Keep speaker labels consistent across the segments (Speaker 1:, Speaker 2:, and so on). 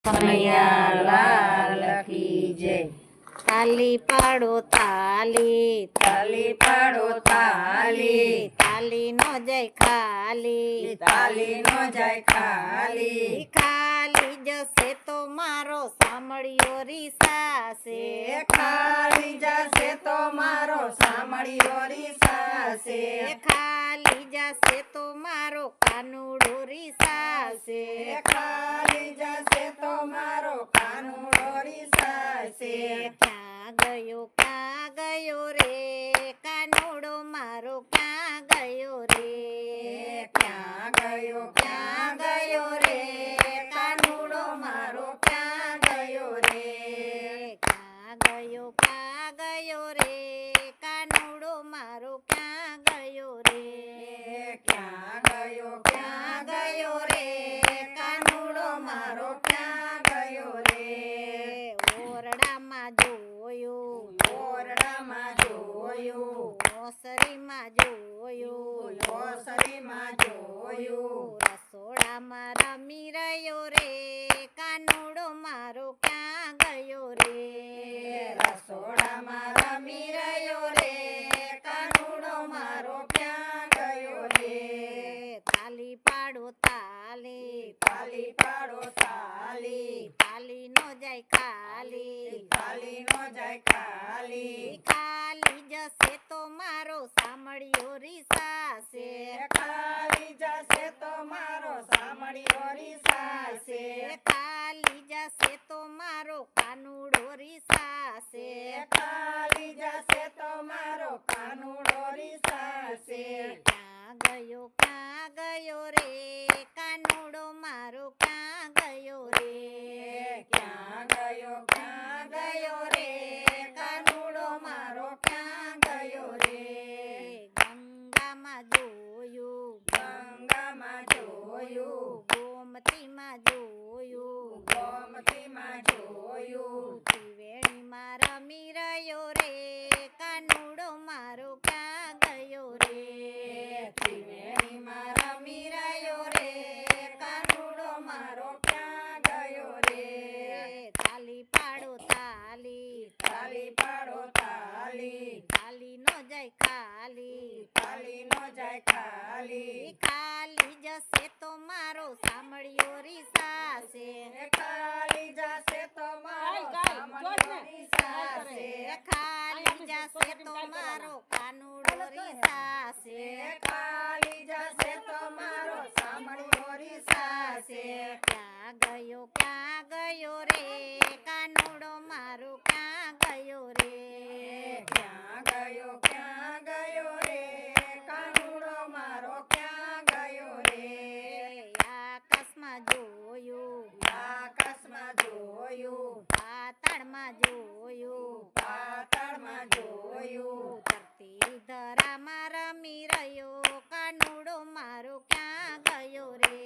Speaker 1: કનૈયા લાલ કી જય।
Speaker 2: તાલી પાડો તાલી,
Speaker 1: તાલી પાડો તાલી,
Speaker 2: તાલી નો જાય ખાલી,
Speaker 1: તાલી નો જાય ખાલી।
Speaker 2: ખાલી જશે તો મારો સાંભળ્યો રીસાશે,
Speaker 1: ખાલી જશે તો મારો સાંભળ્યો રીસાશે।
Speaker 2: ખાલી જશે તો મારો કાનુડો રીસાશે,
Speaker 1: ખાલી જશે તો મારો કાનુડો રીસાશે।
Speaker 2: ક્યાં ગયો રે કાનુડો મારો, ક્યાં ગયો રે,
Speaker 1: ક્યાં ગયો રે કાનુડો મારો, ક્યાં ગયો રે।
Speaker 2: ક્યાં ગયો રે કાનુડો મારો, ક્યાં ગયો રે,
Speaker 1: ક્યાં ગયો રે કાનુડો મારો, ક્યાં ગયો રે।
Speaker 2: ઓરડામાં જોયું,
Speaker 1: ઓરડામાં જોયું,
Speaker 2: ઓસરીમાં જોયું,
Speaker 1: ઓસરીમાં જોયું,
Speaker 2: રસોડામાં રમી રહ્યો રે કાનુડો મારો, ક્યાં ગયો રે,
Speaker 1: રસોડામાં રમી રહ્યો રે કાનુડો મારો, ક્યાં ગયો રે।
Speaker 2: તાલી પાડો તાલી,
Speaker 1: તાલી પાડો તાલી,
Speaker 2: તાલી નો જાય ખાલી,
Speaker 1: તાલી નો જાય ખાલી।
Speaker 2: ખાલી જશે તો મારો સાંભળ્યો રીસાશે,
Speaker 1: ખાલી જશે તો મારો સાંભળ્યો રીસાશે।
Speaker 2: ખાલી જશે તો મારો કાનુડો રીસાશે,
Speaker 1: ખાલી જશે તો મારો કાનુડો રીસાશે।
Speaker 2: ક્યાં ગયો રે કાનુડો મારો, ક્યાં ગયો રે,
Speaker 1: ક્યાં ગયો રે કાનુડો મારો, ક્યાં ગયો રે।
Speaker 2: ગંગામાં જોયું,
Speaker 1: ગંગામાં જોયું,
Speaker 2: ગોમતીમાં જોયું,
Speaker 1: ગોમતીમાં જોયું,
Speaker 2: ત્રિવેણીમાં રમી રહ્યો રે કાનુડો મારો, ક્યાં ગયો રે,
Speaker 1: ત્રિવેણીમાં રમી રહ્યો રે કાનુડો મારો, ક્યાં ગયો રે।
Speaker 2: તાલી પાડો તાલી,
Speaker 1: તાલી પાડો તાલી,
Speaker 2: તાલી નો જાય ખાલી,
Speaker 1: તાલી નો જાય ખાલી।
Speaker 2: ખાલી જશે તો મારો સાંભળ્યો રીસાશે,
Speaker 1: ખાલી જશે તો મારો સાંભળ્યો રીસાશે।
Speaker 2: ખાલી જશે તો મારો કાનુડો રીસાશે,
Speaker 1: ખાલી જશે તો મારો સાંભળ્યો રીસાશે।
Speaker 2: ક્યાં ગયો રે કાનુડો મારો, ક્યાં ગયો રે,
Speaker 1: ક્યાં ગયો રે કાનુડો મારો, ક્યાં ગયો રે।
Speaker 2: આકાશમાં જોયું,
Speaker 1: આકાશમાં જોયું,
Speaker 2: પાતાળમાં જોયું,
Speaker 1: પાતાળમાં જોયું,
Speaker 2: ધરતી ધરામાં રમી રહ્યો કાનુડો મારો, ક્યાં ગયો રે,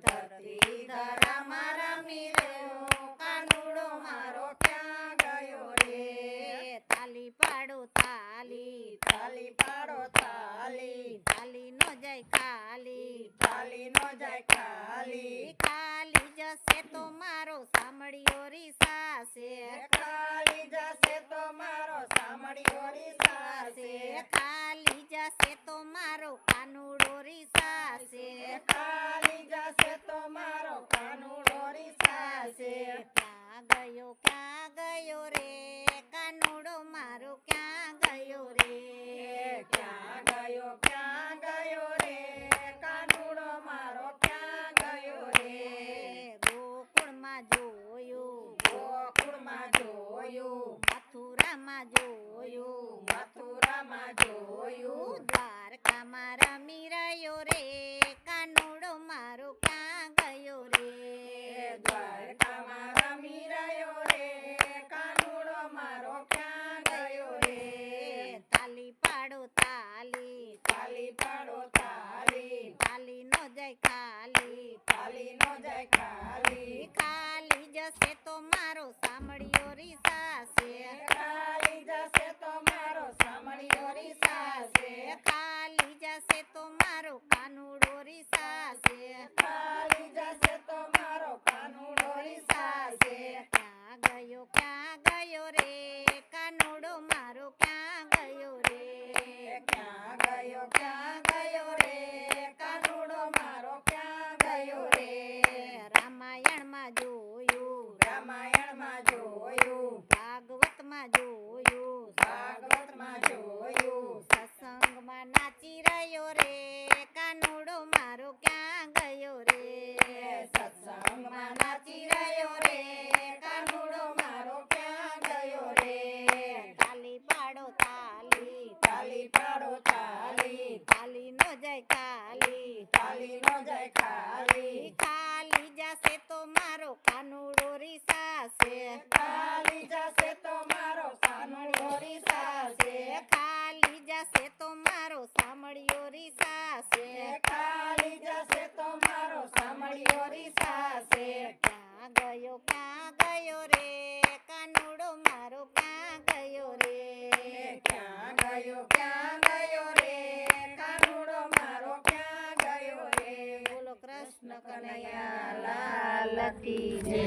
Speaker 1: ધરતી ધરામાં રમી રહ્યો કાનુડો મારો, ક્યાં ગયો રે।
Speaker 2: તાલી પાડો તાલી,
Speaker 1: તાલી પાડો તાલી,
Speaker 2: તાલી નો જાય ખાલી,
Speaker 1: તાલી નો જાય ખાલી।
Speaker 2: ખાલી જશે તો મારો સાંભળ્યો રીસાશે,
Speaker 1: ખાલી જશે તો મારો સાંભળ્યો રીસાશે।
Speaker 2: ખાલી જશે તો મારો કાનુડો રીસાશે,
Speaker 1: ખાલી જશે તો મારો કાનુડો રીસાશે।
Speaker 2: ક્યાં ગયો રે કાનુડો મારો, ક્યાં ગયો રે,
Speaker 1: ક્યાં ગયો રે કાનુડો મારો, ક્યાં ગયો રે।
Speaker 2: ગોકુળમાં જોયું,
Speaker 1: ગોકુળમાં જોયું,
Speaker 2: મથુરામાં જોયું,
Speaker 1: મથુરામાં જોયું,
Speaker 2: દ્વારકામાં રમી રહ્યો રે કાનુડો મારો, ક્યાં ગયો રે,
Speaker 1: દ્વારકામાં રમી રહ્યો રે કાનુડો મારો, ક્યાં ગયો રે।
Speaker 2: તાલી પાડો તાલી,
Speaker 1: તાલી પાડો તાલી,
Speaker 2: તાલી નો જાય ખાલી,
Speaker 1: તાલી નો જાય ખાલી।
Speaker 2: ખાલી જશે તો મારો સાંભળ્યો રીસાશે,
Speaker 1: ખાલી જશે તો મારો સાંભળ્યો રીસાશે।
Speaker 2: ખાલી જશે તો મારો કાનુડો રીસાશે,
Speaker 1: ખાલી જશે તો મારો કાનુડો રીસાશે।
Speaker 2: ગયો ક્યાં ગયો રે કાનુડો મારો ક્યાં ગયો રે
Speaker 1: ક્યાં ગયો રે કાનુડો મારો ક્યાં ગયો રે
Speaker 2: બોલો કૃષ્ણ કનૈયા
Speaker 1: કનૈયા લાલ કી જય.